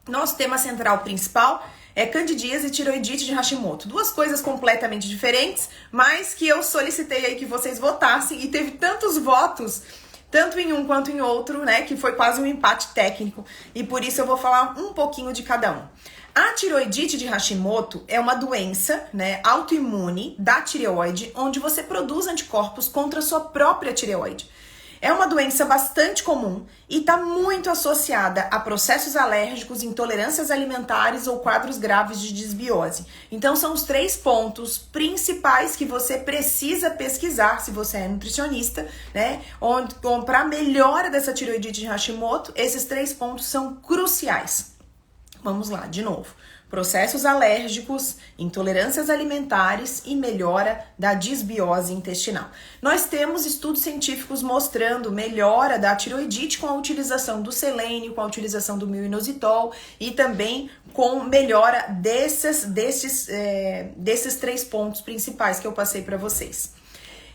Nosso tema central principal é candidíase e tiroidite de Hashimoto. Duas coisas completamente diferentes, mas que eu solicitei aí que vocês votassem e teve tantos votos, tanto em um quanto em outro, né, que foi quase um empate técnico, e por isso eu vou falar um pouquinho de cada um. A tiroidite de Hashimoto é uma doença, né, autoimune da tireoide, onde você produz anticorpos contra a sua própria tireoide. É uma doença bastante comum e está muito associada a processos alérgicos, intolerâncias alimentares ou quadros graves de desbiose. Então são os 3 pontos principais que você precisa pesquisar se você é nutricionista, né? Para melhora dessa tireoidite de Hashimoto, esses 3 pontos são cruciais. Vamos lá, de novo. Processos alérgicos, intolerâncias alimentares e melhora da disbiose intestinal. Nós temos estudos científicos mostrando melhora da tiroidite com a utilização do selênio, com a utilização do myo-inositol e também com melhora desses 3 pontos principais que eu passei para vocês.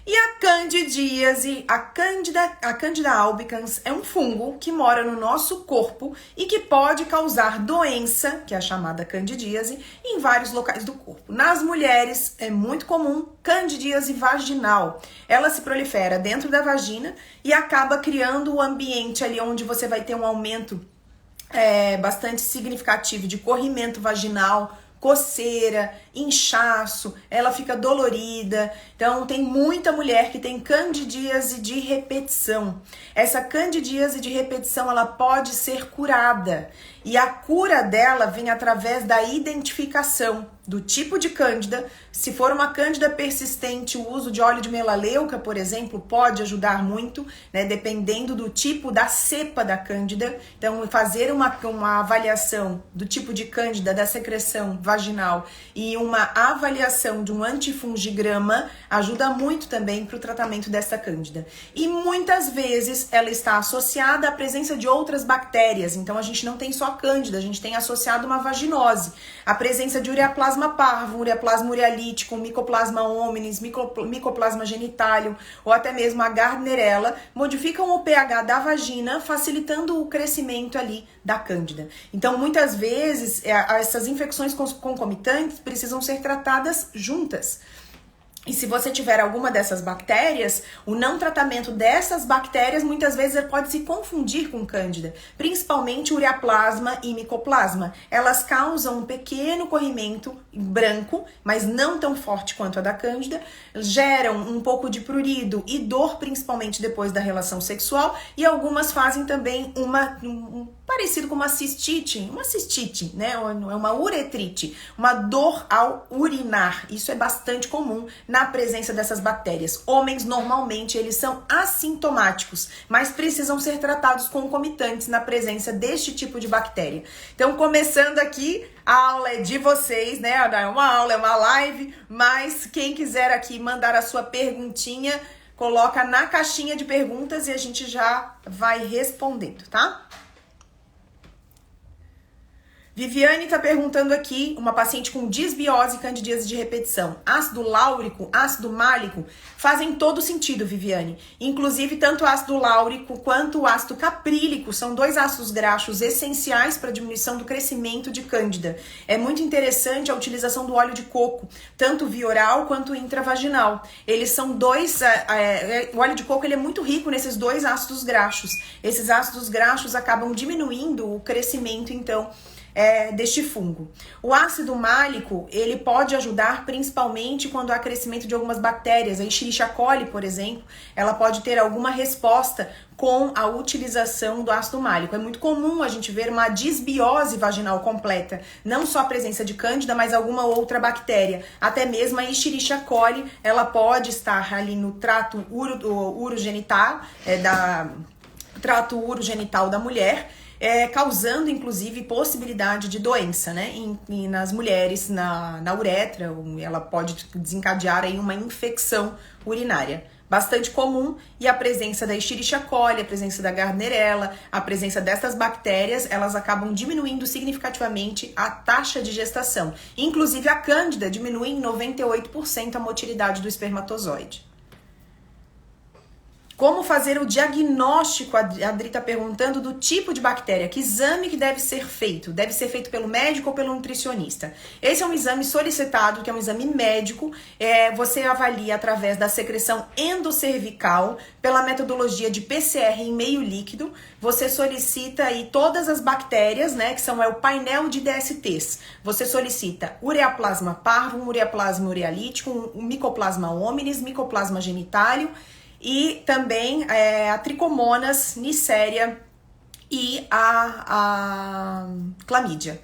E a candidíase, a Candida albicans, é um fungo que mora no nosso corpo e que pode causar doença, que é a chamada candidíase, em vários locais do corpo. Nas mulheres é muito comum candidíase vaginal. Ela se prolifera dentro da vagina e acaba criando o ambiente ali onde você vai ter um aumento bastante significativo de corrimento vaginal, coceira, inchaço, ela fica dolorida. Então tem muita mulher que tem candidíase de repetição. Essa candidíase de repetição, ela pode ser curada. E a cura dela vem através da identificação do tipo de cândida. Se for uma cândida persistente, o uso de óleo de melaleuca, por exemplo, pode ajudar muito, né, dependendo do tipo da cepa da cândida. Então, fazer uma avaliação do tipo de cândida, da secreção vaginal e uma avaliação de um antifungigrama ajuda muito também para o tratamento dessa cândida. E muitas vezes ela está associada à presença de outras bactérias. Então, a gente não tem só cândida, a gente tem associado uma vaginose, a presença de ureaplasma parvo, ureaplasma urealítico, micoplasma hominis, micoplasma genitalium ou até mesmo a gardnerella modificam o pH da vagina, facilitando o crescimento ali da cândida. Então, muitas vezes, essas infecções concomitantes precisam ser tratadas juntas. E se você tiver alguma dessas bactérias, o não tratamento dessas bactérias muitas vezes pode se confundir com cândida, principalmente ureaplasma e micoplasma. Elas causam um pequeno corrimento branco, mas não tão forte quanto a da cândida, geram um pouco de prurido e dor, principalmente depois da relação sexual, e algumas fazem também parecido com uma cistite, né? Uma uretrite, uma dor ao urinar. Isso é bastante comum na presença dessas bactérias. Homens, normalmente, eles são assintomáticos, mas precisam ser tratados concomitantes na presença deste tipo de bactéria. Então, começando aqui, a aula é de vocês, né? É uma aula, é uma live, mas quem quiser aqui mandar a sua perguntinha, coloca na caixinha de perguntas e a gente já vai respondendo, tá? Viviane está perguntando aqui, uma paciente com disbiose e candidíase de repetição. Ácido láurico, ácido málico fazem todo sentido, Viviane. Inclusive, tanto o ácido láurico quanto o ácido caprílico são 2 ácidos graxos essenciais para a diminuição do crescimento de cândida. É muito interessante a utilização do óleo de coco, tanto via oral quanto intravaginal. Eles são o óleo de coco ele é muito rico nesses 2 ácidos graxos. Esses ácidos graxos acabam diminuindo o crescimento, então, deste fungo. O ácido málico, ele pode ajudar principalmente quando há crescimento de algumas bactérias. A Escherichia coli, por exemplo, ela pode ter alguma resposta com a utilização do ácido málico. É muito comum a gente ver uma disbiose vaginal completa, não só a presença de cândida, mas alguma outra bactéria. Até mesmo a Escherichia coli, ela pode estar ali no trato urogenital, trato urogenital da mulher, causando, inclusive, possibilidade de doença, né? E nas mulheres, na uretra, ela pode desencadear aí uma infecção urinária. Bastante comum, e a presença da Escherichia coli, a presença da Gardnerella, a presença dessas bactérias, elas acabam diminuindo significativamente a taxa de gestação. Inclusive, a cândida diminui em 98% a motilidade do espermatozoide. Como fazer o diagnóstico? A Adri está perguntando do tipo de bactéria. Que exame que deve ser feito? Deve ser feito pelo médico ou pelo nutricionista? Esse é um exame solicitado, que é um exame médico. Você avalia através da secreção endocervical, pela metodologia de PCR em meio líquido. Você solicita aí todas as bactérias, né, que são o painel de DSTs. Você solicita ureaplasma parvum, ureaplasma urealítico, um Mycoplasma hominis, Mycoplasma genitalium, e também a Trichomonas, Neisseria e a Chlamydia.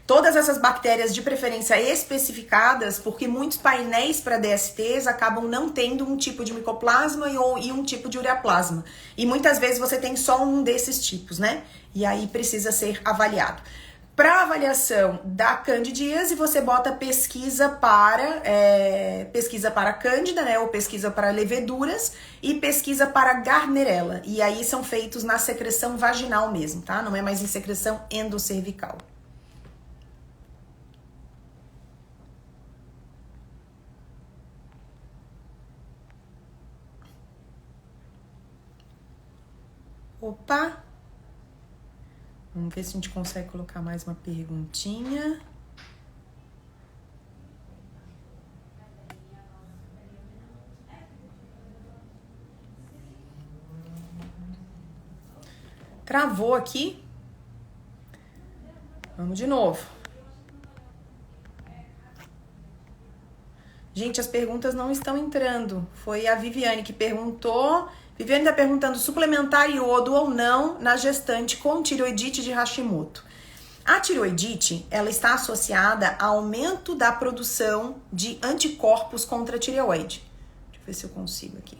Todas essas bactérias de preferência especificadas, porque muitos painéis para DSTs acabam não tendo um tipo de micoplasma e um tipo de ureaplasma. E muitas vezes você tem só um desses tipos, né? E aí precisa ser avaliado. Para avaliação da candidíase, você bota pesquisa para cândida, né, ou pesquisa para leveduras e pesquisa para Gardnerella. E aí são feitos na secreção vaginal mesmo, tá? Não é mais em secreção endocervical. Opa! Vamos ver se a gente consegue colocar mais uma perguntinha. Travou aqui. Vamos de novo. Gente, as perguntas não estão entrando. Foi a Viviane que perguntou. Viviane está perguntando: suplementar iodo ou não na gestante com tireoidite de Hashimoto. A tireoidite, ela está associada a aumento da produção de anticorpos contra a tireoide. Deixa eu ver se eu consigo aqui.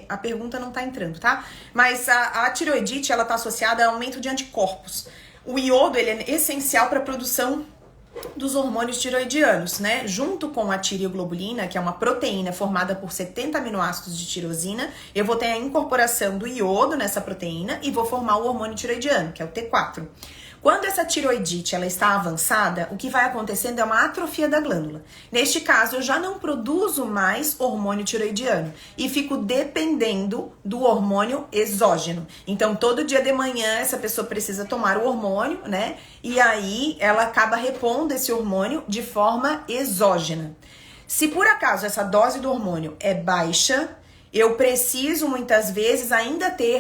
A pergunta não está entrando, tá? Mas a tireoidite, ela está associada a aumento de anticorpos. O iodo, ele é essencial para a produção dos hormônios tiroidianos, né? Junto com a tireoglobulina, que é uma proteína formada por 70 aminoácidos de tirosina, eu vou ter a incorporação do iodo nessa proteína e vou formar o hormônio tiroidiano, que é o T4. Quando essa tireoidite ela está avançada, o que vai acontecendo é uma atrofia da glândula. Neste caso, eu já não produzo mais hormônio tiroidiano e fico dependendo do hormônio exógeno. Então, todo dia de manhã, essa pessoa precisa tomar o hormônio, né? E aí, ela acaba repondo esse hormônio de forma exógena. Se por acaso essa dose do hormônio é baixa, eu preciso muitas vezes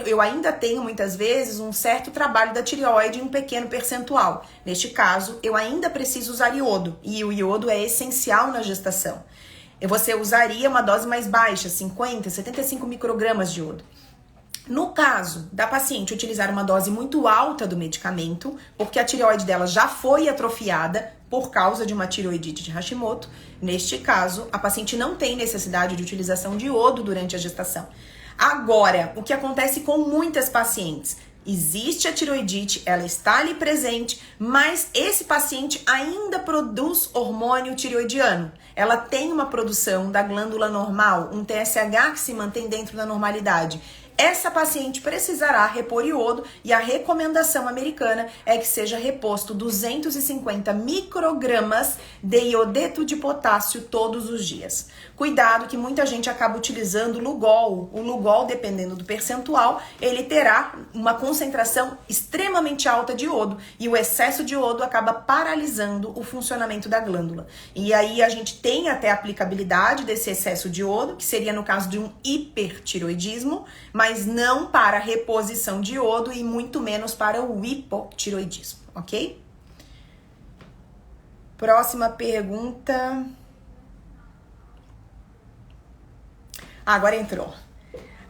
eu ainda tenho muitas vezes um certo trabalho da tireoide em um pequeno percentual. Neste caso, eu ainda preciso usar iodo, e o iodo é essencial na gestação. Você usaria uma dose mais baixa, 50, 75 microgramas de iodo. No caso da paciente utilizar uma dose muito alta do medicamento, porque a tireoide dela já foi atrofiada por causa de uma tireoidite de Hashimoto, neste caso, a paciente não tem necessidade de utilização de iodo durante a gestação. Agora, o que acontece com muitas pacientes? Existe a tireoidite, ela está ali presente, mas esse paciente ainda produz hormônio tireoidiano. Ela tem uma produção da glândula normal, um TSH que se mantém dentro da normalidade. Essa paciente precisará repor iodo e a recomendação americana é que seja reposto 250 microgramas de iodeto de potássio todos os dias. Cuidado que muita gente acaba utilizando o Lugol. O Lugol, dependendo do percentual, ele terá uma concentração extremamente alta de iodo e o excesso de iodo acaba paralisando o funcionamento da glândula. E aí a gente tem até a aplicabilidade desse excesso de iodo, que seria no caso de um hipertiroidismo, mas não para reposição de iodo e muito menos para o hipotiroidismo, ok? Próxima pergunta. Agora entrou.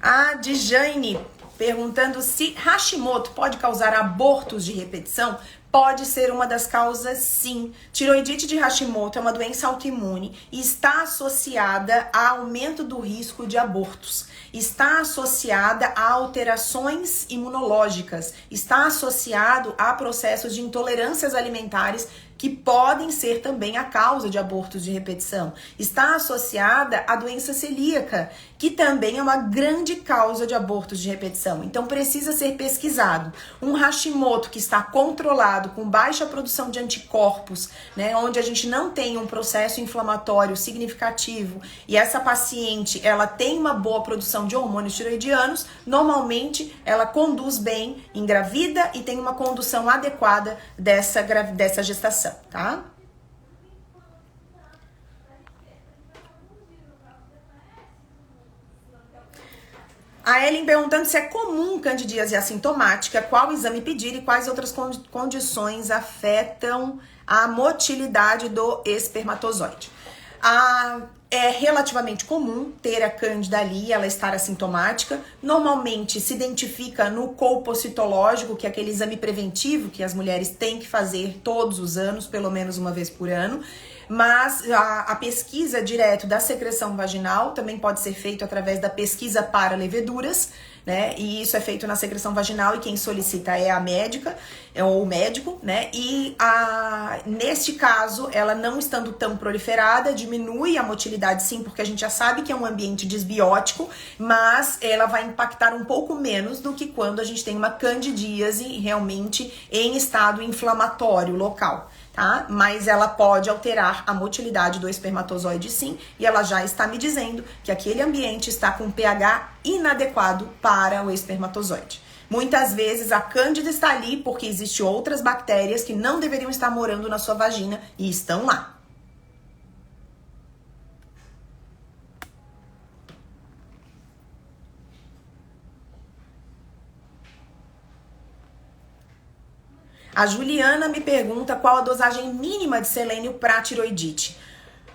A Dijane perguntando se Hashimoto pode causar abortos de repetição. Pode ser uma das causas, sim. Tiroidite de Hashimoto é uma doença autoimune e está associada a aumento do risco de abortos. Está associada a alterações imunológicas. Está associado a processos de intolerâncias alimentares que podem ser também a causa de abortos de repetição. Está associada à doença celíaca, que também é uma grande causa de abortos de repetição. Então precisa ser pesquisado. Um Hashimoto que está controlado, com baixa produção de anticorpos, né, onde a gente não tem um processo inflamatório significativo e essa paciente ela tem uma boa produção de hormônios tiroidianos, normalmente ela conduz bem, engravida e tem uma condução adequada dessa gestação, tá? A Ellen perguntando se é comum candidíase assintomática, qual exame pedir e quais outras condições afetam a motilidade do espermatozoide. É relativamente comum ter a cândida ali, ela estar assintomática. Normalmente se identifica no colpo citológico, que é aquele exame preventivo que as mulheres têm que fazer todos os anos, pelo menos uma vez por ano. Mas a pesquisa direto da secreção vaginal também pode ser feito através da pesquisa para leveduras, né? E isso é feito na secreção vaginal e quem solicita é a médica ou o médico, né? E neste caso, ela não estando tão proliferada, diminui a motilidade sim, porque a gente já sabe que é um ambiente desbiótico, mas ela vai impactar um pouco menos do que quando a gente tem uma candidíase realmente em estado inflamatório local. Tá? Mas ela pode alterar a motilidade do espermatozoide sim, e ela já está me dizendo que aquele ambiente está com pH inadequado para o espermatozoide. Muitas vezes a cândida está ali porque existem outras bactérias que não deveriam estar morando na sua vagina e estão lá. A Juliana me pergunta qual a dosagem mínima de selênio para tiroidite.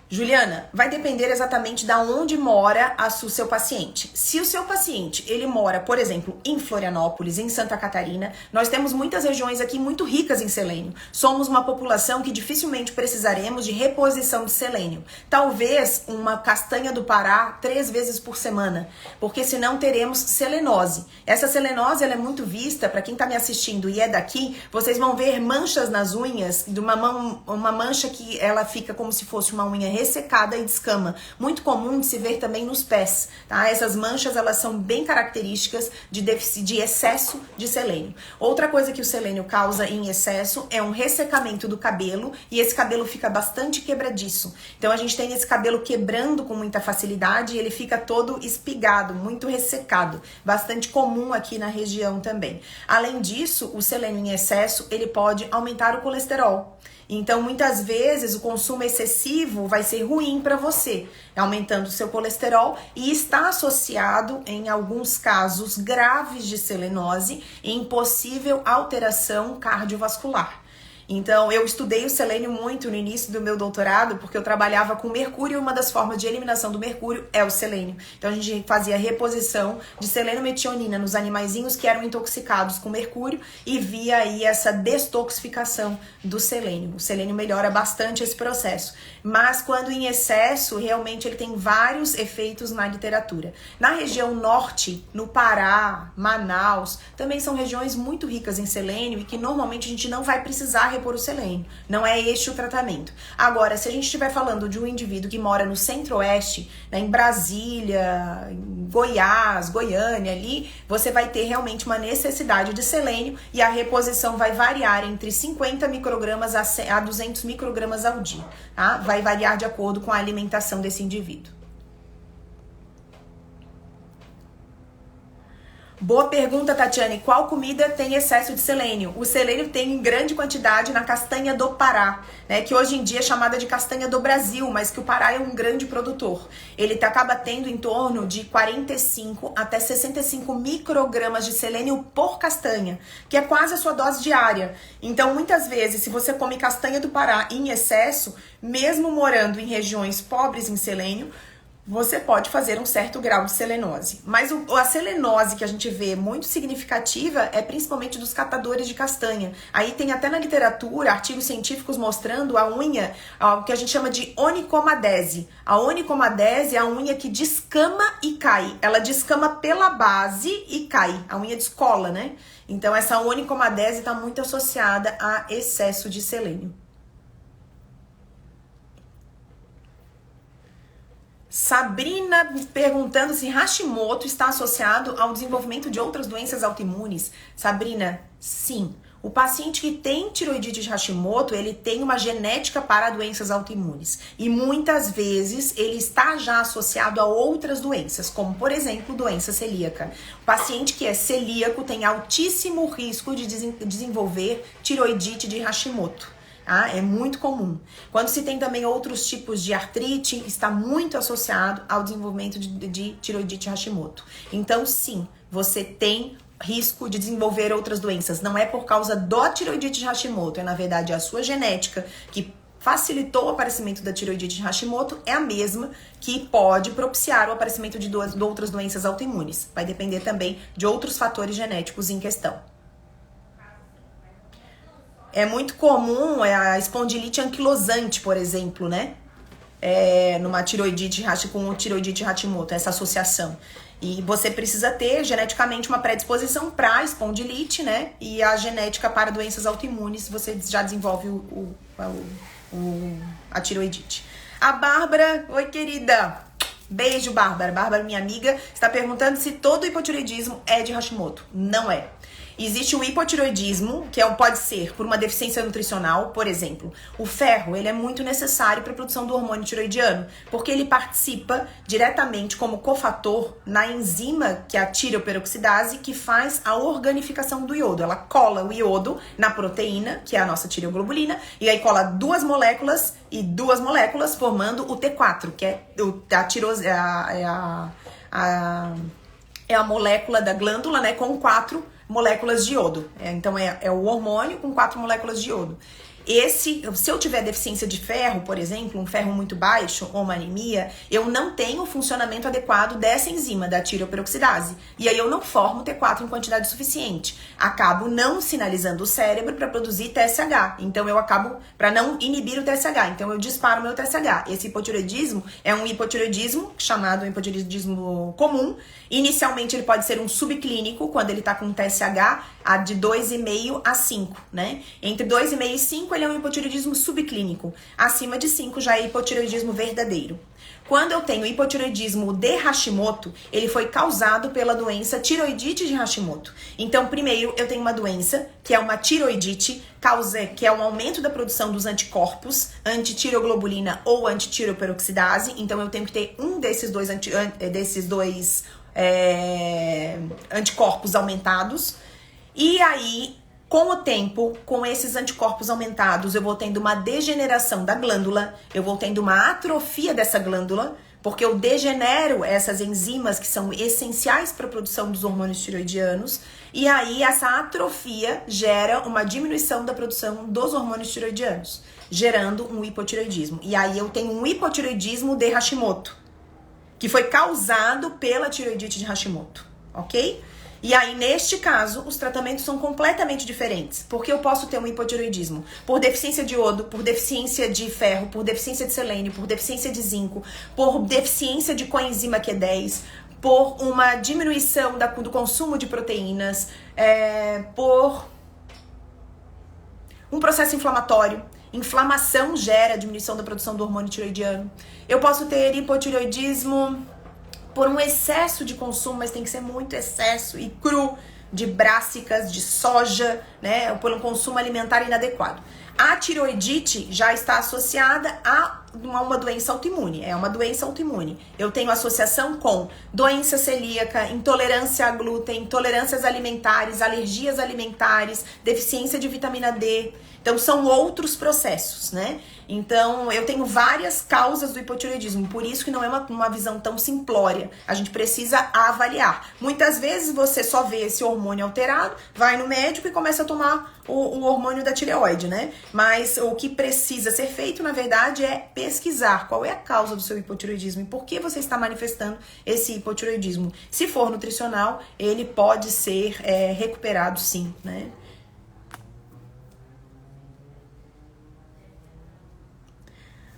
Juliana, vai depender exatamente de onde mora o seu paciente. Se o seu paciente, ele mora, por exemplo, em Florianópolis, em Santa Catarina, nós temos muitas regiões aqui muito ricas em selênio. Somos uma população que dificilmente precisaremos de reposição de selênio. Talvez uma castanha do Pará 3 vezes por semana, porque senão teremos selenose. Essa selenose, ela é muito vista, para quem está me assistindo e é daqui, vocês vão ver manchas nas unhas, de uma mancha que ela fica como se fosse uma unha ressecada e descama. Muito comum de se ver também nos pés, tá? Essas manchas, elas são bem características de excesso de selênio. Outra coisa que o selênio causa em excesso é um ressecamento do cabelo e esse cabelo fica bastante quebradiço. Então a gente tem esse cabelo quebrando com muita facilidade e ele fica todo espigado, muito ressecado. Bastante comum aqui na região também. Além disso, o selênio em excesso, ele pode aumentar o colesterol. Então, muitas vezes, o consumo excessivo vai ser ruim para você, aumentando o seu colesterol e está associado, em alguns casos graves de selenose, em possível alteração cardiovascular. Então, eu estudei o selênio muito no início do meu doutorado, porque eu trabalhava com mercúrio e uma das formas de eliminação do mercúrio é o selênio. Então, a gente fazia reposição de selenometionina nos animaizinhos que eram intoxicados com mercúrio e via aí essa detoxificação do selênio. O selênio melhora bastante esse processo, mas quando em excesso, realmente ele tem vários efeitos na literatura. Na região norte, no Pará, Manaus, também são regiões muito ricas em selênio e que normalmente a gente não vai precisar repor o selênio. Não é este o tratamento. Agora, se a gente estiver falando de um indivíduo que mora no centro-oeste, né, em Brasília, em Goiás, Goiânia, ali, você vai ter realmente uma necessidade de selênio e a reposição vai variar entre 50 microgramas a 200 microgramas ao dia. Tá? Vai variar de acordo com a alimentação desse indivíduo. Boa pergunta, Tatiane. Qual comida tem excesso de selênio? O selênio tem em grande quantidade na castanha do Pará, né? Que hoje em dia é chamada de castanha do Brasil, mas que o Pará é um grande produtor. Ele acaba tendo em torno de 45 até 65 microgramas de selênio por castanha, que é quase a sua dose diária. Então, muitas vezes, se você come castanha do Pará em excesso, mesmo morando em regiões pobres em selênio, você pode fazer um certo grau de selenose. Mas a selenose que a gente vê muito significativa é principalmente dos catadores de castanha. Aí tem até na literatura artigos científicos mostrando a unha, o que a gente chama de onicomadese. A onicomadese é a unha que descama e cai. Ela descama pela base e cai. A unha descola, né? Então essa onicomadese está muito associada a excesso de selênio. Sabrina perguntando se Hashimoto está associado ao desenvolvimento de outras doenças autoimunes. Sabrina, sim. O paciente que tem tiroidite de Hashimoto, ele tem uma genética para doenças autoimunes. E muitas vezes ele está já associado a outras doenças, como por exemplo, doença celíaca. O paciente que é celíaco tem altíssimo risco de desenvolver tiroidite de Hashimoto. É muito comum. Quando se tem também outros tipos de artrite, está muito associado ao desenvolvimento de tiroidite Hashimoto. Então, sim, você tem risco de desenvolver outras doenças. Não é por causa do tiroidite de Hashimoto, é na verdade a sua genética que facilitou o aparecimento da tiroidite de Hashimoto, é a mesma que pode propiciar o aparecimento de outras doenças autoimunes. Vai depender também de outros fatores genéticos em questão. É muito comum a espondilite anquilosante, por exemplo, né? Numa tiroidite com tiroidite Hashimoto, essa associação. E você precisa ter geneticamente uma predisposição para espondilite, né? E a genética para doenças autoimunes, você já desenvolve a tiroidite. A Bárbara, oi querida. Beijo, Bárbara. Bárbara, minha amiga, está perguntando se todo hipotireoidismo é de Hashimoto. Não é. Existe o hipotireoidismo, que pode ser por uma deficiência nutricional, por exemplo. O ferro, ele é muito necessário para a produção do hormônio tiroidiano, porque ele participa diretamente como cofator na enzima, que é a tireoperoxidase, que faz a organificação do iodo. Ela cola o iodo na proteína, que é a nossa tireoglobulina, e aí cola duas moléculas formando o T4, que é a molécula da glândula, né, com 4 moléculas de iodo. Então é o hormônio com 4 moléculas de iodo. Se eu tiver deficiência de ferro, por exemplo, um ferro muito baixo ou uma anemia, eu não tenho o funcionamento adequado dessa enzima, da tireoperoxidase. E aí eu não formo T4 em quantidade suficiente. Acabo não sinalizando o cérebro para produzir TSH. Então eu acabo para não inibir o TSH. Então eu disparo o meu TSH. Esse hipotireoidismo é um hipotireoidismo chamado hipotireoidismo comum. Inicialmente ele pode ser um subclínico, quando ele está com TSH de 2,5 a 5, né? Entre 2,5 e 5 ele é um hipotireoidismo subclínico. Acima de 5 já é hipotireoidismo verdadeiro. Quando eu tenho hipotireoidismo de Hashimoto, ele foi causado pela doença tiroidite de Hashimoto. Então, primeiro, eu tenho uma doença, que é uma tiroidite, que é um aumento da produção dos anticorpos, antitireoglobulina ou antitireoperoxidase. Então, eu tenho que ter um desses dois anticorpos aumentados. E aí, com o tempo, com esses anticorpos aumentados, eu vou tendo uma degeneração da glândula, eu vou tendo uma atrofia dessa glândula, porque eu degenero essas enzimas que são essenciais para a produção dos hormônios tiroidianos, e aí essa atrofia gera uma diminuição da produção dos hormônios tiroidianos, gerando um hipotireoidismo. E aí eu tenho um hipotireoidismo de Hashimoto, que foi causado pela tiroidite de Hashimoto, ok? E aí, neste caso, os tratamentos são completamente diferentes, porque eu posso ter um hipotireoidismo por deficiência de iodo, por deficiência de ferro, por deficiência de selênio, por deficiência de zinco, por deficiência de coenzima Q10, por uma diminuição do consumo de proteínas, por um processo inflamatório. Inflamação gera diminuição da produção do hormônio tiroidiano. Eu posso ter hipotireoidismo por um excesso de consumo, mas tem que ser muito excesso e cru, de brássicas, de soja, né? Por um consumo alimentar inadequado. A tiroidite já está associada a uma doença autoimune, é uma doença autoimune. Eu tenho associação com doença celíaca, intolerância a glúten, intolerâncias alimentares, alergias alimentares, deficiência de vitamina D. Então, são outros processos, né? Então, eu tenho várias causas do hipotireoidismo, por isso que não é uma visão tão simplória. A gente precisa avaliar. Muitas vezes você só vê esse hormônio alterado, vai no médico e começa a tomar o hormônio da tireoide, né? Mas o que precisa ser feito, na verdade, é pesquisar qual é a causa do seu hipotireoidismo e por que você está manifestando esse hipotireoidismo. Se for nutricional, ele pode ser recuperado sim, né?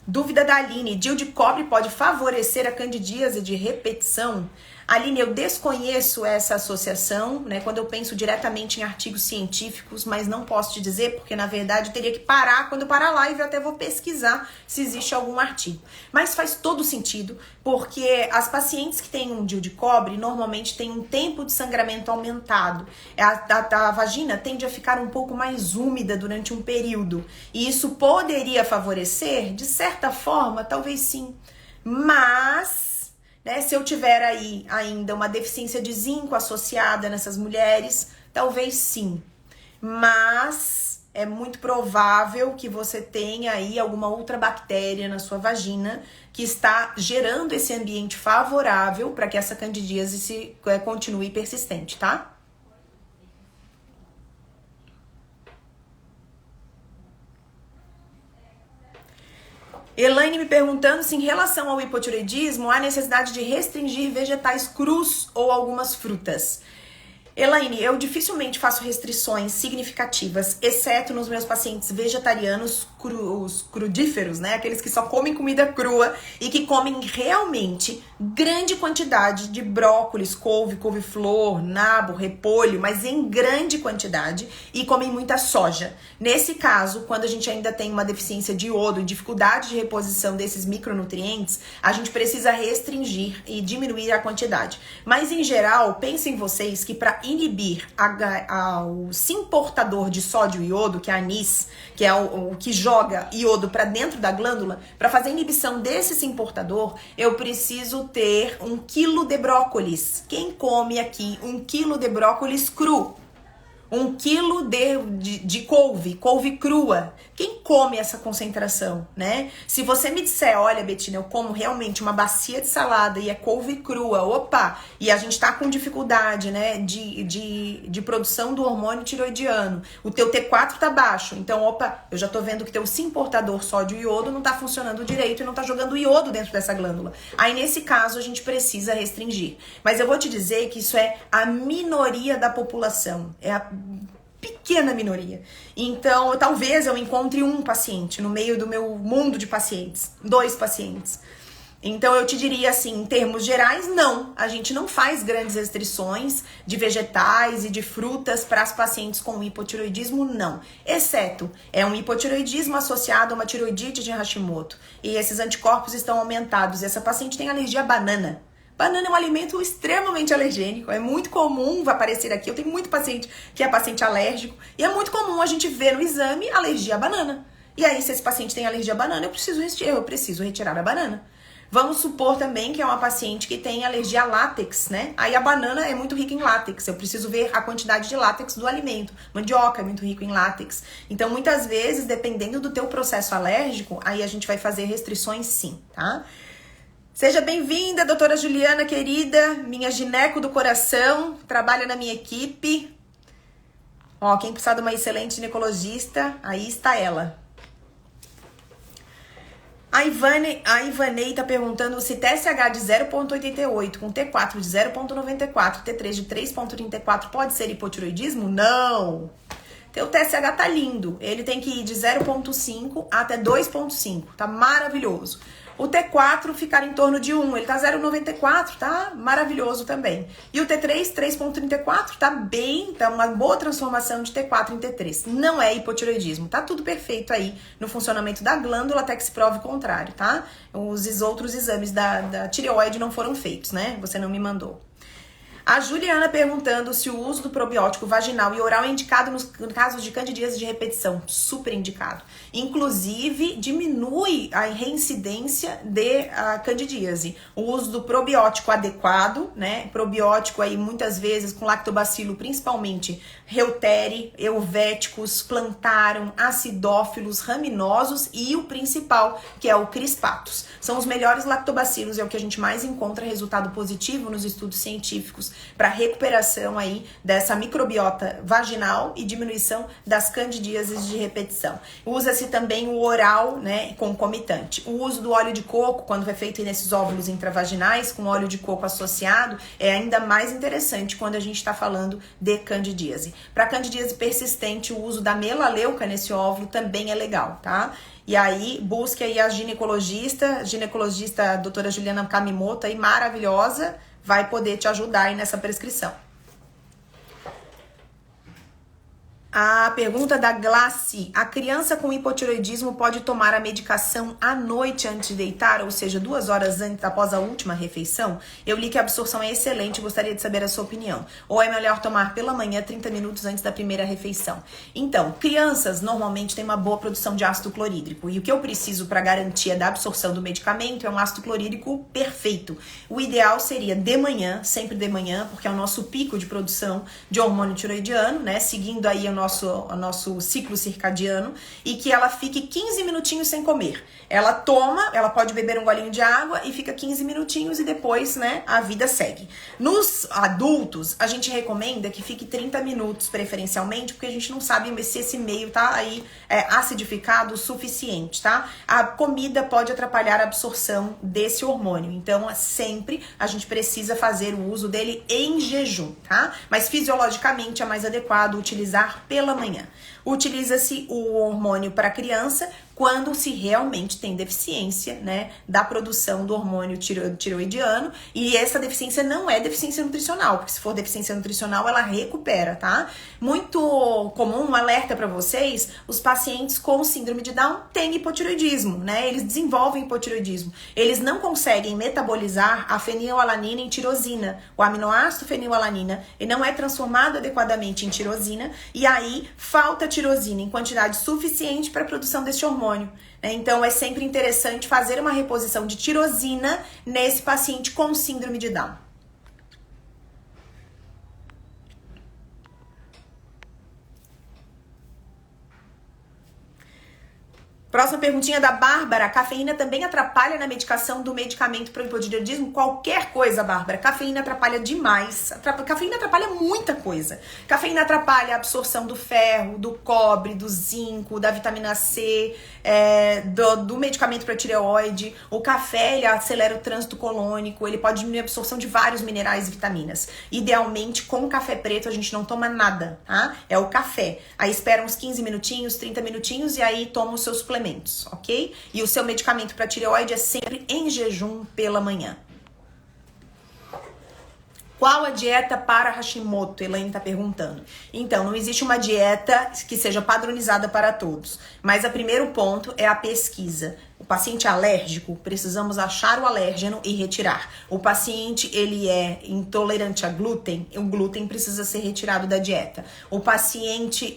Dúvida da Aline, DIU de cobre pode favorecer a candidíase de repetição? Aline, eu desconheço essa associação, né? Quando eu penso diretamente em artigos científicos, mas não posso te dizer, porque na verdade eu teria que parar, quando eu parar a live eu até vou pesquisar se existe algum artigo. Mas faz todo sentido, porque as pacientes que têm um DIU de cobre normalmente têm um tempo de sangramento aumentado. A vagina tende a ficar um pouco mais úmida durante um período. E isso poderia favorecer? De certa forma, talvez sim. Mas... né, se eu tiver aí ainda uma deficiência de zinco associada nessas mulheres, talvez sim. Mas é muito provável que você tenha aí alguma outra bactéria na sua vagina que está gerando esse ambiente favorável para que essa candidíase continue persistente, tá? Elaine me perguntando se em relação ao hipotireoidismo há necessidade de restringir vegetais crus ou algumas frutas. Elaine, eu dificilmente faço restrições significativas, exceto nos meus pacientes vegetarianos crudíferos, né? Aqueles que só comem comida crua e que comem realmente grande quantidade de brócolis, couve-flor, nabo, repolho, mas em grande quantidade e comem muita soja. Nesse caso, quando a gente ainda tem uma deficiência de iodo e dificuldade de reposição desses micronutrientes, a gente precisa restringir e diminuir a quantidade. Mas em geral, pensem vocês que para inibir o simportador de sódio e iodo, que é a anis, que é o que joga iodo para dentro da glândula, para fazer a inibição desse simportador, eu preciso ter 1 quilo de brócolis. Quem come aqui 1 quilo de brócolis cru? 1 quilo de couve crua. Quem come essa concentração, né? Se você me disser, olha, Betina, eu como realmente uma bacia de salada e é couve crua, opa, e a gente tá com dificuldade, né, de produção do hormônio tiroidiano, o teu T4 tá baixo, então, opa, eu já tô vendo que teu simportador sódio e iodo não tá funcionando direito e não tá jogando iodo dentro dessa glândula. Aí, nesse caso, a gente precisa restringir. Mas eu vou te dizer que isso é a minoria da população, é a pequena minoria. Então, talvez eu encontre um paciente no meio do meu mundo de pacientes, 2 pacientes. Então, eu te diria assim, em termos gerais, não. A gente não faz grandes restrições de vegetais e de frutas para as pacientes com hipotireoidismo, não. Exceto, é um hipotireoidismo associado a uma tiroidite de Hashimoto. E esses anticorpos estão aumentados. E essa paciente tem alergia à banana. Banana é um alimento extremamente alergênico, é muito comum, vai aparecer aqui, eu tenho muito paciente que é paciente alérgico, e é muito comum a gente ver no exame alergia à banana. E aí, se esse paciente tem alergia à banana, eu preciso retirar a banana. Vamos supor também que é uma paciente que tem alergia a látex, né? Aí a banana é muito rica em látex, eu preciso ver a quantidade de látex do alimento. Mandioca é muito rico em látex. Então, muitas vezes, dependendo do teu processo alérgico, aí a gente vai fazer restrições sim, tá? Seja bem-vinda, doutora Juliana, querida, minha gineco do coração, trabalha na minha equipe. Ó, quem precisar de uma excelente ginecologista, aí está ela. A Ivanei tá perguntando se TSH de 0,88 com T4 de 0,94, T3 de 3,34 pode ser hipotiroidismo? Não! Teu TSH tá lindo, ele tem que ir de 0,5 até 2,5, tá maravilhoso. O T4 ficar em torno de 1, ele tá 0,94, tá maravilhoso também. E o T3, 3,34, tá bem, tá uma boa transformação de T4 em T3. Não é hipotireoidismo, tá tudo perfeito aí no funcionamento da glândula até que se prove o contrário, tá? Os outros exames da tireoide não foram feitos, né? Você não me mandou. A Juliana perguntando se o uso do probiótico vaginal e oral é indicado nos casos de candidíase de repetição. Super indicado. Inclusive, diminui a reincidência de candidíase. O uso do probiótico adequado, né? Probiótico aí muitas vezes com lactobacilo, principalmente Reuteri, Euvéticos, Plantarum, acidófilos, raminosos e o principal, que é o Crispatus. São os melhores lactobacilos, é o que a gente mais encontra resultado positivo nos estudos científicos para recuperação aí dessa microbiota vaginal e diminuição das candidíases de repetição. Usa-se também o oral, né, concomitante. O uso do óleo de coco, quando é feito nesses óvulos intravaginais, com óleo de coco associado, é ainda mais interessante quando a gente está falando de candidíase. Para candidíase persistente, o uso da melaleuca nesse óvulo também é legal, tá? E aí, busque aí a ginecologista a doutora Juliana Kamimoto aí, maravilhosa, vai poder te ajudar aí nessa prescrição. A pergunta da Glace: a criança com hipotireoidismo pode tomar a medicação à noite antes de deitar, ou seja, 2 horas antes, após a última refeição? Eu li que a absorção é excelente, gostaria de saber a sua opinião. Ou é melhor tomar pela manhã, 30 minutos antes da primeira refeição? Então, crianças normalmente têm uma boa produção de ácido clorídrico, e o que eu preciso para garantia da absorção do medicamento é um ácido clorídrico perfeito. O ideal seria de manhã, sempre de manhã, porque é o nosso pico de produção de hormônio tiroidiano, né? Seguindo aí o nosso ciclo circadiano, e que ela fique 15 minutinhos sem comer. Ela toma, ela pode beber um golinho de água e fica 15 minutinhos e depois, né, a vida segue. Nos adultos, a gente recomenda que fique 30 minutos preferencialmente, porque a gente não sabe se esse meio tá aí acidificado o suficiente, tá? A comida pode atrapalhar a absorção desse hormônio, então sempre a gente precisa fazer o uso dele em jejum, tá? Mas fisiologicamente é mais adequado utilizar pela manhã. Utiliza-se o hormônio para criança quando se realmente tem deficiência, né, da produção do hormônio tiroidiano, e essa deficiência não é deficiência nutricional, porque se for deficiência nutricional, ela recupera, tá? Muito comum, um alerta para vocês, os pacientes com síndrome de Down têm hipotireoidismo, né? Eles desenvolvem hipotireoidismo. Eles não conseguem metabolizar a fenilalanina em tirosina. O aminoácido fenilalanina, ele não é transformado adequadamente em tirosina, e aí falta tirosina em quantidade suficiente para a produção desse hormônio. Então é sempre interessante fazer uma reposição de tirosina nesse paciente com síndrome de Down. Próxima perguntinha da Bárbara: a cafeína também atrapalha na medicação do medicamento para o hipotireoidismo? Qualquer coisa, Bárbara. Cafeína atrapalha demais. Cafeína atrapalha muita coisa. Cafeína atrapalha a absorção do ferro, do cobre, do zinco, da vitamina C, do medicamento para tireoide. O café, ele acelera o trânsito colônico, ele pode diminuir a absorção de vários minerais e vitaminas. Idealmente, com café preto, a gente não toma nada, tá? É o café. Aí espera uns 15 minutinhos, 30 minutinhos e aí toma os seus suplementos, ok? E o seu medicamento para tireoide é sempre em jejum pela manhã. Qual a dieta para Hashimoto? Elaine está perguntando. Então, não existe uma dieta que seja padronizada para todos, mas o primeiro ponto é a pesquisa. O paciente alérgico, precisamos achar o alérgeno e retirar. O paciente, ele é intolerante a glúten, o glúten precisa ser retirado da dieta. O paciente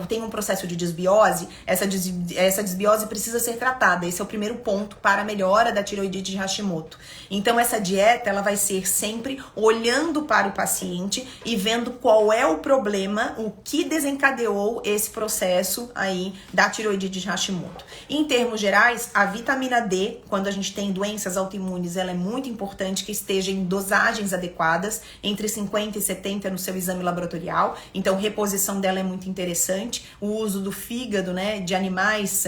tem um processo de desbiose, essa desbiose precisa ser tratada. Esse é o primeiro ponto para a melhora da tireoidite de Hashimoto. Então, essa dieta, ela vai ser sempre olhando para o paciente e vendo qual é o problema, o que desencadeou esse processo aí da tireoidite de Hashimoto. Em termos gerais, a vitamina D, quando a gente tem doenças autoimunes, ela é muito importante que esteja em dosagens adequadas, entre 50 e 70 no seu exame laboratorial. Então, reposição dela é muito interessante. O uso do fígado, né, de animais,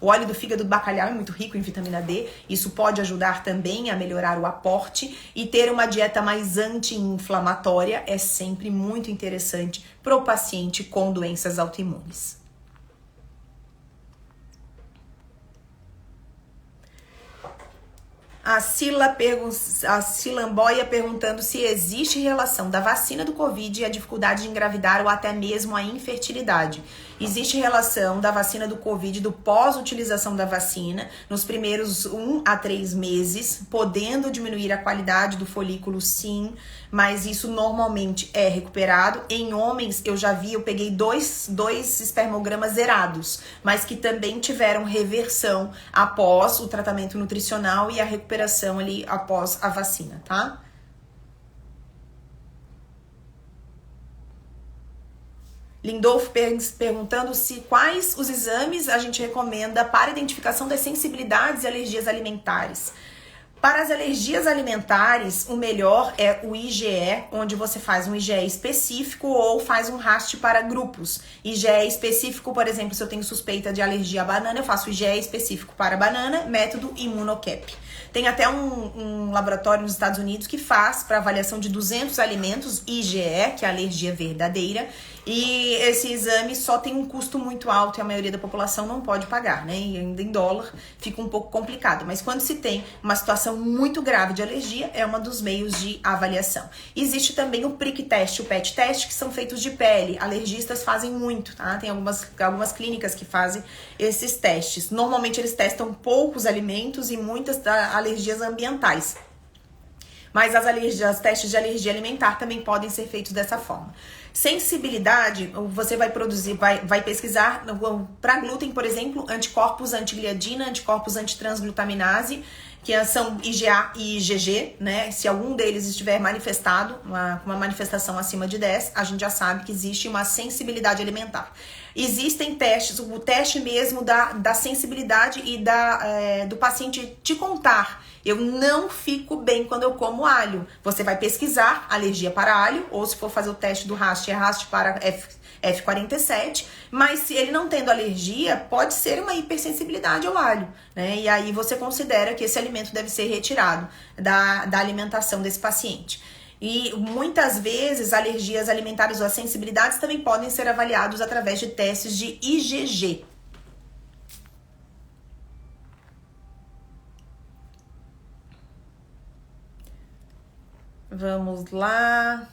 o óleo do fígado do bacalhau é muito rico em vitamina D. Isso pode ajudar também a melhorar o aporte. E ter uma dieta mais anti-inflamatória é sempre muito interessante para o paciente com doenças autoimunes. A Silamboia perguntando se existe relação da vacina do Covid e a dificuldade de engravidar ou até mesmo a infertilidade. Existe relação da vacina do Covid, do pós-utilização da vacina, nos primeiros 1 a 3 meses, podendo diminuir a qualidade do folículo, sim, mas isso normalmente é recuperado. Em homens, eu peguei dois espermogramas zerados, mas que também tiveram reversão após o tratamento nutricional e a recuperação ali após a vacina, tá? Lindolfo perguntando quais os exames a gente recomenda para identificação das sensibilidades e alergias alimentares. Para as alergias alimentares, o melhor é o IgE, onde você faz um IgE específico ou faz um raste para grupos. IgE específico, por exemplo, se eu tenho suspeita de alergia à banana, eu faço IgE específico para banana, método ImmunoCap. Tem até um laboratório nos Estados Unidos que faz para avaliação de 200 alimentos, IgE, que é a alergia verdadeira, e esse exame só tem um custo muito alto e a maioria da população não pode pagar, né? E ainda em dólar fica um pouco complicado. Mas quando se tem uma situação muito grave de alergia, é um dos meios de avaliação. Existe também o prick test, o PET test, que são feitos de pele. Alergistas fazem muito, tá? Tem algumas clínicas que fazem esses testes. Normalmente eles testam poucos alimentos e muitas alergias ambientais. Mas as testes de alergia alimentar também podem ser feitos dessa forma. Sensibilidade, você vai produzir, vai pesquisar para glúten, por exemplo, anticorpos antigliadina, anticorpos antitransglutaminase, que são IgA e IgG, né? Se algum deles estiver manifestado, uma manifestação acima de 10, a gente já sabe que existe uma sensibilidade alimentar. Existem testes, o teste mesmo da sensibilidade e do paciente te contar: eu não fico bem quando eu como alho. Você vai pesquisar alergia para alho, ou se for fazer o teste do RAST, é RAST para F47, mas se ele não tendo alergia, pode ser uma hipersensibilidade ao alho, né? E aí você considera que esse alimento deve ser retirado da alimentação desse paciente. E muitas vezes alergias alimentares ou as sensibilidades também podem ser avaliados através de testes de IgG. Vamos lá.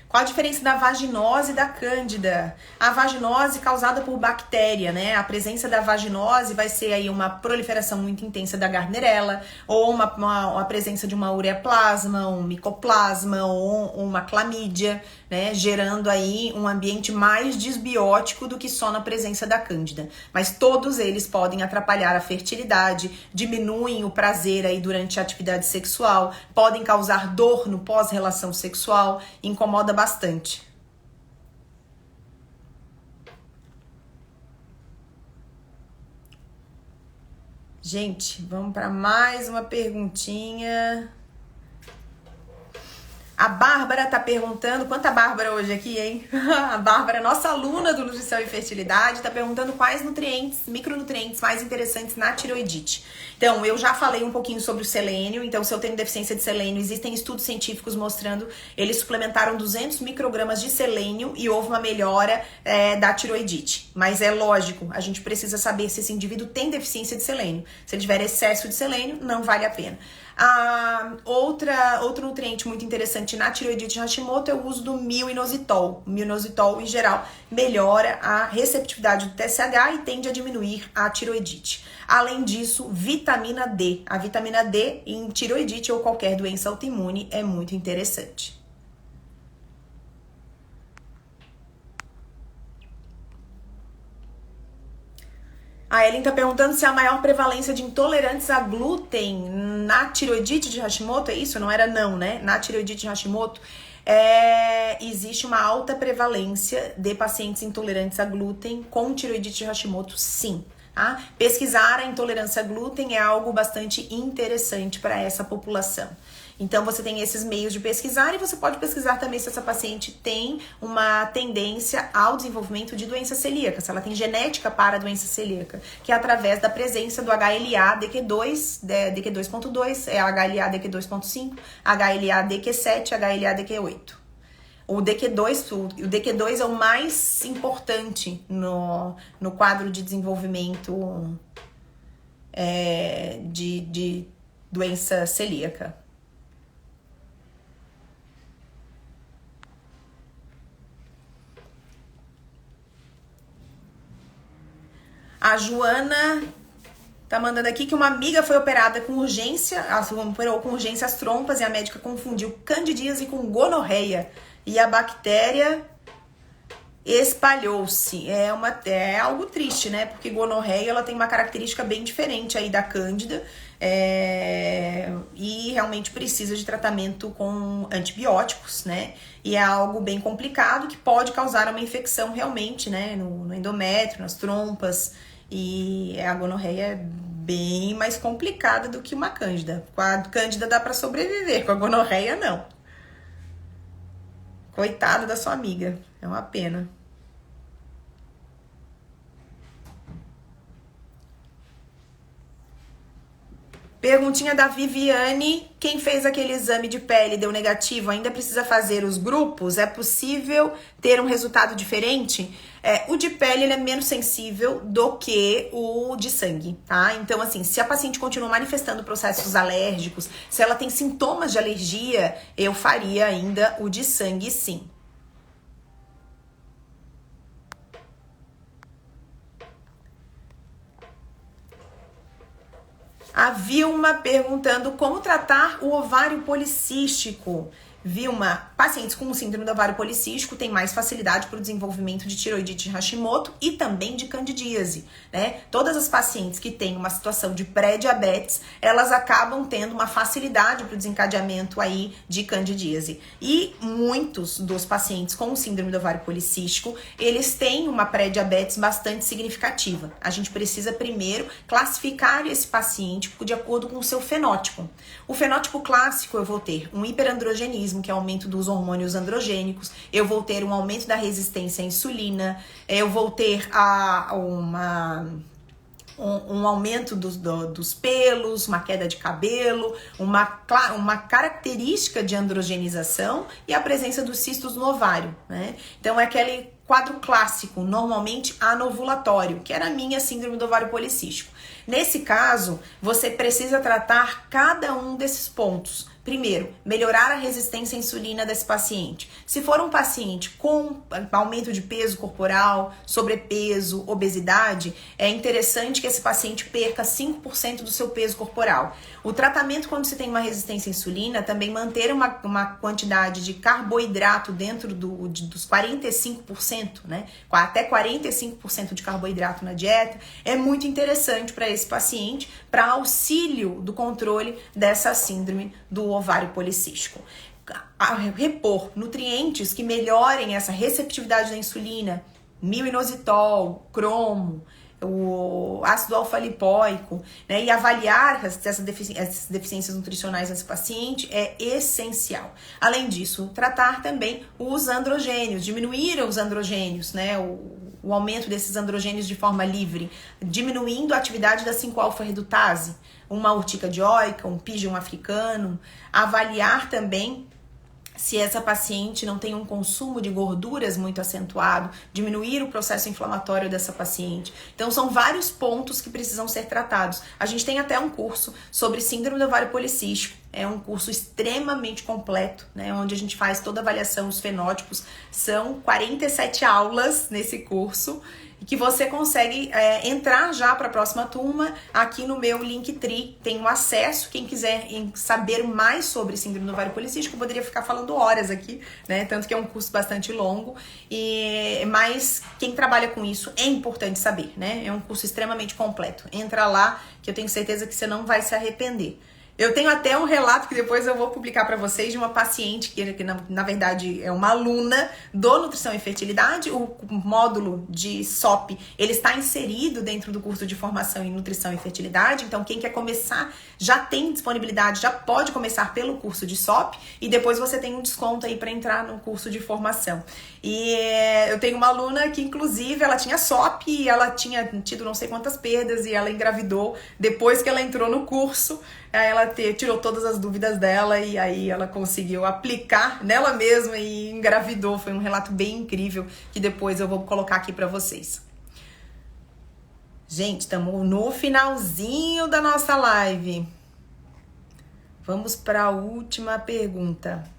Qual a diferença da vaginose e da cândida? A vaginose causada por bactéria, né? A presença da vaginose vai ser aí uma proliferação muito intensa da Gardnerella, ou uma presença de uma ureaplasma, um micoplasma, ou uma clamídia, né? Gerando aí um ambiente mais disbiótico do que só na presença da cândida. Mas todos eles podem atrapalhar a fertilidade, diminuem o prazer aí durante a atividade sexual, podem causar dor no pós-relação sexual, incomoda bastante. Gente, vamos para mais uma perguntinha. A Bárbara tá perguntando, quanta Bárbara hoje aqui, hein? A Bárbara, nossa aluna do Nutrição e Fertilidade, tá perguntando quais nutrientes, micronutrientes mais interessantes na tireoidite. Então, eu já falei um pouquinho sobre o selênio, então se eu tenho deficiência de selênio, existem estudos científicos mostrando, eles suplementaram 200 microgramas de selênio e houve uma melhora da tireoidite. Mas é lógico, a gente precisa saber se esse indivíduo tem deficiência de selênio. Se ele tiver excesso de selênio, não vale a pena. Outro nutriente muito interessante na tireoidite de Hashimoto é o uso do myo-inositol. O myo-inositol, em geral, melhora a receptividade do TSH e tende a diminuir a tireoidite. Além disso, vitamina D. A vitamina D em tireoidite ou qualquer doença autoimune é muito interessante. A Ellen tá perguntando se há maior prevalência de intolerantes a glúten na tireoidite de Hashimoto, é isso? Não era não, né? Na tireoidite de Hashimoto, existe uma alta prevalência de pacientes intolerantes a glúten com tireoidite de Hashimoto, sim. Tá? Pesquisar a intolerância a glúten é algo bastante interessante para essa população. Então, você tem esses meios de pesquisar e você pode pesquisar também se essa paciente tem uma tendência ao desenvolvimento de doença celíaca, se ela tem genética para a doença celíaca, que é através da presença do HLA-DQ2, DQ2.2, HLA-DQ2.5, HLA-DQ7, HLA-DQ8. O DQ2 é o mais importante no quadro de desenvolvimento de doença celíaca. A Joana tá mandando aqui que uma amiga foi operada com urgência, operou com urgência as trompas e a médica confundiu candidíase com gonorreia e a bactéria espalhou-se. É algo triste, né? Porque gonorreia ela tem uma característica bem diferente aí da cândida e realmente precisa de tratamento com antibióticos, né? E é algo bem complicado que pode causar uma infecção realmente, né? No endométrio, nas trompas. E a gonorreia é bem mais complicada do que uma cândida. Com a cândida dá para sobreviver, com a gonorreia não. Coitada da sua amiga, é uma pena. Perguntinha da Viviane, quem fez aquele exame de pele e deu negativo, ainda precisa fazer os grupos? É possível ter um resultado diferente? O de pele ele é menos sensível do que o de sangue, tá? Então, assim, se a paciente continua manifestando processos alérgicos, se ela tem sintomas de alergia, eu faria ainda o de sangue, sim. A Vilma perguntando como tratar o ovário policístico. Vilma, pacientes com síndrome do ovário policístico têm mais facilidade para o desenvolvimento de tiroidite de Hashimoto e também de candidíase, né? Todas as pacientes que têm uma situação de pré-diabetes, elas acabam tendo uma facilidade para o desencadeamento aí de candidíase. E muitos dos pacientes com síndrome do ovário policístico, eles têm uma pré-diabetes bastante significativa. A gente precisa primeiro classificar esse paciente de acordo com o seu fenótipo. O fenótipo clássico, eu vou ter um hiperandrogenismo, que é o aumento dos hormônios androgênicos, eu vou ter um aumento da resistência à insulina, eu vou ter um aumento dos pelos, uma queda de cabelo, uma característica de androgenização e a presença dos cistos no ovário, né? Então é aquele quadro clássico, normalmente anovulatório, que era a minha síndrome do ovário policístico. Nesse caso, você precisa tratar cada um desses pontos. Primeiro, melhorar a resistência à insulina desse paciente. Se for um paciente com aumento de peso corporal, sobrepeso, obesidade, é interessante que esse paciente perca 5% do seu peso corporal. O tratamento, quando se tem uma resistência à insulina, também manter uma quantidade de carboidrato dentro dos 45%, né? Até 45% de carboidrato na dieta, é muito interessante para esse paciente, para auxílio do controle dessa síndrome do ovário policístico. Repor nutrientes que melhorem essa receptividade da insulina, mio-inositol, cromo, o ácido alfa-lipóico, né, e avaliar essas deficiências nutricionais nesse paciente é essencial. Além disso, tratar também os androgênios, diminuir os androgênios, né, o aumento desses androgênios de forma livre, diminuindo a atividade da 5-alfa-redutase, uma urtica dioica, um pigeon africano, avaliar também se essa paciente não tem um consumo de gorduras muito acentuado, diminuir o processo inflamatório dessa paciente. Então, são vários pontos que precisam ser tratados. A gente tem até um curso sobre síndrome do ovário policístico. É um curso extremamente completo, né, onde a gente faz toda a avaliação dos fenótipos. São 47 aulas nesse curso, que você consegue entrar já para a próxima turma. Aqui no meu Linktree tem um acesso. Quem quiser saber mais sobre síndrome do ovário policístico, eu poderia ficar falando horas aqui, né? Tanto que é um curso bastante longo, mas quem trabalha com isso é importante saber, né? É um curso extremamente completo. Entra lá que eu tenho certeza que você não vai se arrepender. Eu tenho até um relato que depois eu vou publicar para vocês de uma paciente que na verdade é uma aluna do Nutrição e Fertilidade. O módulo de SOP, ele está inserido dentro do curso de formação em Nutrição e Fertilidade. Então, quem quer começar já tem disponibilidade, já pode começar pelo curso de SOP e depois você tem um desconto aí para entrar no curso de formação. E eu tenho uma aluna que, inclusive, ela tinha SOP e ela tinha tido não sei quantas perdas e ela engravidou depois que ela entrou no curso. Aí ela tirou todas as dúvidas dela e aí ela conseguiu aplicar nela mesma e engravidou. Foi um relato bem incrível que depois eu vou colocar aqui pra vocês. Gente, estamos no finalzinho da nossa live. Vamos para a última pergunta.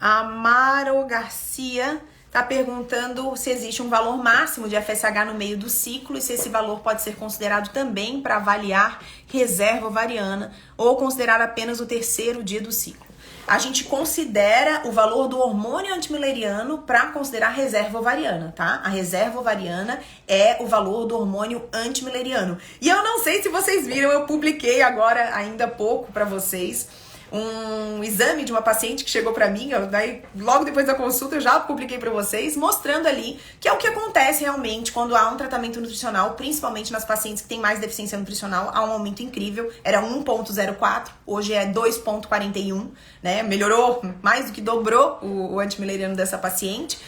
A Amaro Garcia está perguntando se existe um valor máximo de FSH no meio do ciclo e se esse valor pode ser considerado também para avaliar reserva ovariana ou considerar apenas o terceiro dia do ciclo. A gente considera o valor do hormônio antimileriano para considerar reserva ovariana, tá? A reserva ovariana é o valor do hormônio antimileriano. E eu não sei se vocês viram, eu publiquei agora ainda há pouco para vocês um exame de uma paciente que chegou pra mim, daí logo depois da consulta eu já publiquei pra vocês, mostrando ali que é o que acontece realmente quando há um tratamento nutricional, principalmente nas pacientes que têm mais deficiência nutricional, há um aumento incrível, era 1,04, hoje é 2,41, né, melhorou, mais do que dobrou o antimileriano dessa paciente.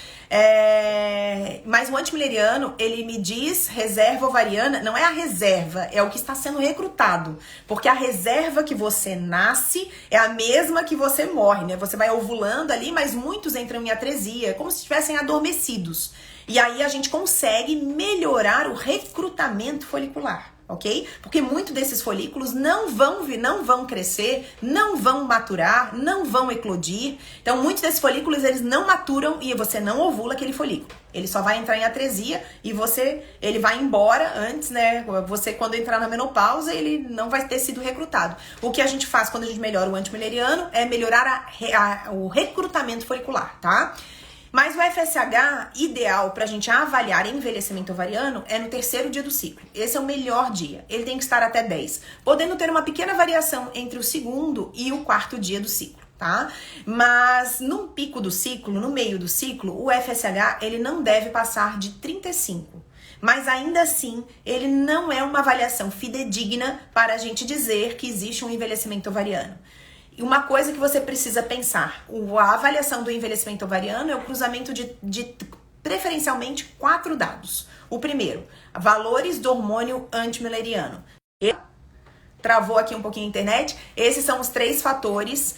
Mas o antimileriano, ele me diz reserva ovariana, não é a reserva, é o que está sendo recrutado, porque a reserva que você nasce é a mesma que você morre, né? Você vai ovulando ali, mas muitos entram em atresia, como se estivessem adormecidos. E aí a gente consegue melhorar o recrutamento folicular. Ok? Porque muitos desses folículos não vão crescer, não vão maturar, não vão eclodir. Então, muitos desses folículos, eles não maturam e você não ovula aquele folículo. Ele só vai entrar em atresia e ele vai embora antes, né? Você, quando entrar na menopausa, ele não vai ter sido recrutado. O que a gente faz quando a gente melhora o antimileriano é melhorar o recrutamento folicular, tá? Mas o FSH ideal pra gente avaliar envelhecimento ovariano é no 3º dia do ciclo. Esse é o melhor dia. Ele tem que estar até 10, podendo ter uma pequena variação entre o 2º e o 4º dia do ciclo, tá? Mas no pico do ciclo, no meio do ciclo, o FSH ele não deve passar de 35. Mas ainda assim, ele não é uma avaliação fidedigna para a gente dizer que existe um envelhecimento ovariano. E uma coisa que você precisa pensar, a avaliação do envelhecimento ovariano é o cruzamento de preferencialmente 4 dados. O primeiro, valores do hormônio antimileriano. Travou aqui um pouquinho a internet. Esses são os 3 fatores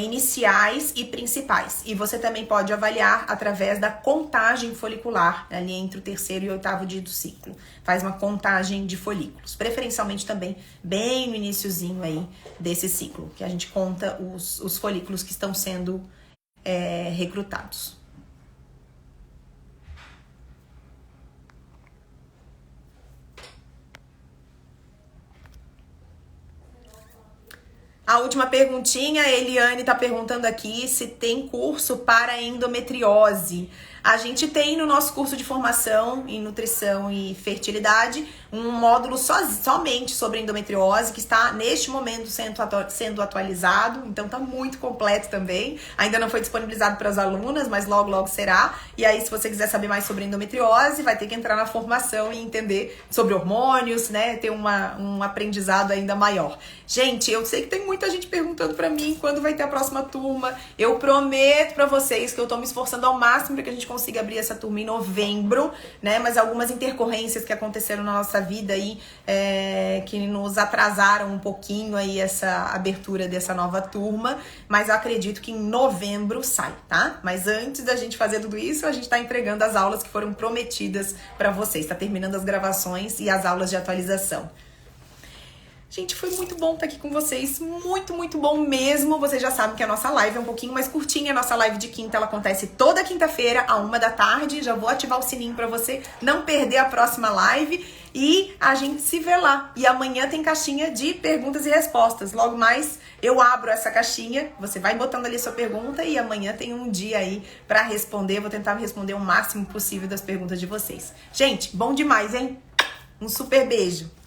iniciais e principais. E você também pode avaliar através da contagem folicular, ali entre o 3º e o 8º dia do ciclo. Faz uma contagem de folículos, preferencialmente também bem no iniciozinho aí desse ciclo, que a gente conta os folículos que estão sendo recrutados. A última perguntinha, a Eliane tá perguntando aqui se tem curso para endometriose. A gente tem no nosso curso de formação em nutrição e fertilidade um módulo somente sobre endometriose que está neste momento sendo atualizado, então tá muito completo também. Ainda não foi disponibilizado para as alunas, mas logo será. E aí, se você quiser saber mais sobre endometriose, vai ter que entrar na formação e entender sobre hormônios, né? Ter um aprendizado ainda maior. Gente, eu sei que tem muita gente perguntando para mim quando vai ter a próxima turma. Eu prometo para vocês que eu tô me esforçando ao máximo para que a gente consiga abrir essa turma em novembro, né? Mas algumas intercorrências que aconteceram na nossa vida aí, que nos atrasaram um pouquinho aí essa abertura dessa nova turma, mas eu acredito que em novembro sai, tá? Mas antes da gente fazer tudo isso, a gente tá entregando as aulas que foram prometidas para vocês, tá terminando as gravações e as aulas de atualização. Gente, foi muito bom estar aqui com vocês, muito bom mesmo. Vocês já sabem que a nossa live é um pouquinho mais curtinha. A nossa live de quinta, ela acontece toda quinta-feira, à 1h. Já vou ativar o sininho pra você não perder a próxima live. E a gente se vê lá. E amanhã tem caixinha de perguntas e respostas. Logo mais, eu abro essa caixinha, você vai botando ali sua pergunta e amanhã tem um dia aí pra responder. Vou tentar responder o máximo possível das perguntas de vocês. Gente, bom demais, hein? Um super beijo!